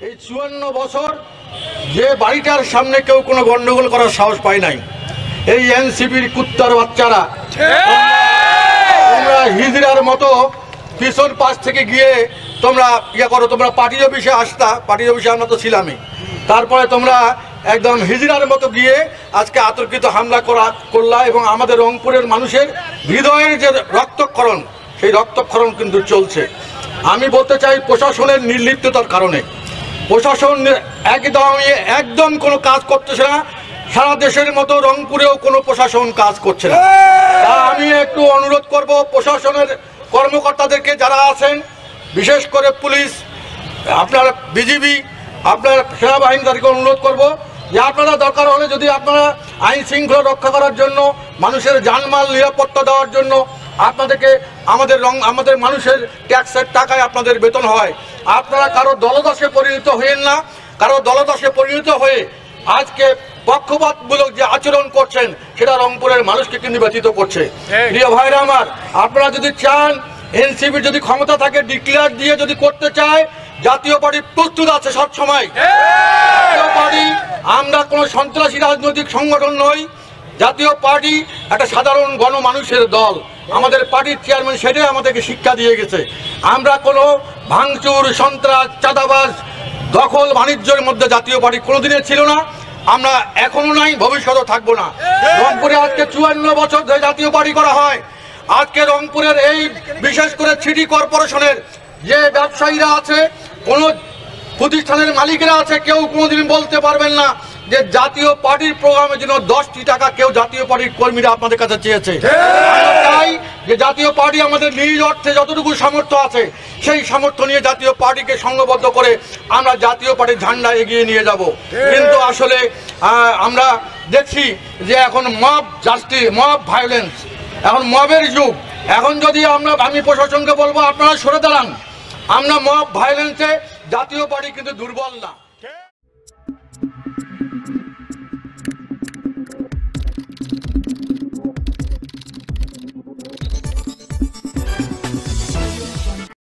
এই 54 বছর যে বাড়িটার সামনে কেউ কোনো গন্ডগোল করার সাহস পায় নাই, এই এনসিপির কুত্তার বাচ্চারা তোমরা হিজড়ার মতো পিছন পাশ থেকে গিয়ে তোমরা করো, তোমরা পার্টি অফিসে আসতা, পার্টি অফিসে আমরা তো ছিলামই, তারপরে তোমরা একদম হিজড়ার মতো গিয়ে আজকে আতর্কিত হামলা করলা এবং আমাদের রংপুরের মানুষের হৃদয়ের যে রক্তক্ষরণ, সেই রক্তক্ষরণ কিন্তু চলছে। আমি বলতে চাই প্রশাসনের নির্লিপ্ততার কারণে প্রশাসন একদম কোনো কাজ করতেছে না। সারা দেশের মতো রংপুরেও কোনো প্রশাসন কাজ করছে না। আমি একটু অনুরোধ করব প্রশাসনের কর্মকর্তাদেরকে যারা আছেন, বিশেষ করে পুলিশ, আপনার বিজিবি, আপনার সেনাবাহিনী, তাদেরকে অনুরোধ করব যে আপনারা দরকার হলে যদি আপনারা আইন শৃঙ্খলা রক্ষা করার জন্য, মানুষের জানমাল নিরাপত্তা দেওয়ার জন্য আপনাদেরকে আমাদের মানুষের ট্যাক্সের টাকায় আপনাদের বেতন হয়, আপনারা কারো দলদাসে পরিণত হয়েন না। কারো দলদাসে পরিণত হয়ে আজকে পক্ষপাতমূলক যে আচরণ করছেন সেটা রংপুরের মানুষকে কিন্তু ব্যতীত করছে। প্রিয় ভাইরা আমার, আপনারা যদি চান এনসিপি যদি ক্ষমতা থাকে ডিক্লেয়ার দিয়ে যদি করতে চায়, জাতীয় পার্টি প্রস্তুত আছে সব সময়। জাতীয় পার্টি আমরা কোনো সন্ত্রাসী রাজনৈতিক সংগঠন নই। জাতীয় পার্টি একটা সাধারণ গণমানুষের দল। আমাদের পার্টির চেয়ারম্যান সেটাই আমাদেরকে শিক্ষা দিয়ে গেছে। আমরা কোনো ভাঙচুর, সন্ত্রাস, চাঁদাবাজ, দখল বাণিজ্যের মধ্যে জাতীয় পার্টি কোনোদিনের ছিল না, আমরা এখনো নাই, ভবিষ্যতেও থাকবো না। রংপুরে আজকে 54 বছর ধরে জাতীয় পার্টি করা হয়। আজকে রংপুরের এই বিশেষ করে সিটি কর্পোরেশনের যে ব্যবসায়ীরা আছে, কোন প্রতিষ্ঠানের মালিকেরা আছে, কেউ কোনোদিন বলতে পারবেন না যে জাতীয় পার্টির প্রোগ্রামের জন্য 10টি টাকা কেউ জাতীয় পার্টির কর্মীরা আপনাদের কাছে চেয়েছে। তাই যে জাতীয় পার্টি আমাদের নিজ অর্থে যতটুকু সামর্থ্য আছে সেই সামর্থ্য নিয়ে জাতীয় পার্টিকে সংঘবদ্ধ করে আমরা জাতীয় পার্টির ঝান্ডা এগিয়ে নিয়ে যাব। কিন্তু আসলে আমরা দেখছি যে এখন মব জাস্টিস, মব ভায়োলেন্স, এখন মবের যুগ। এখন যদি আমি প্রশাসনকে বলবো আপনারা সরে দাঁড়ান, আমরা মব ভায়োলেন্সে জাতীয় পার্টি কিন্তু দুর্বল না।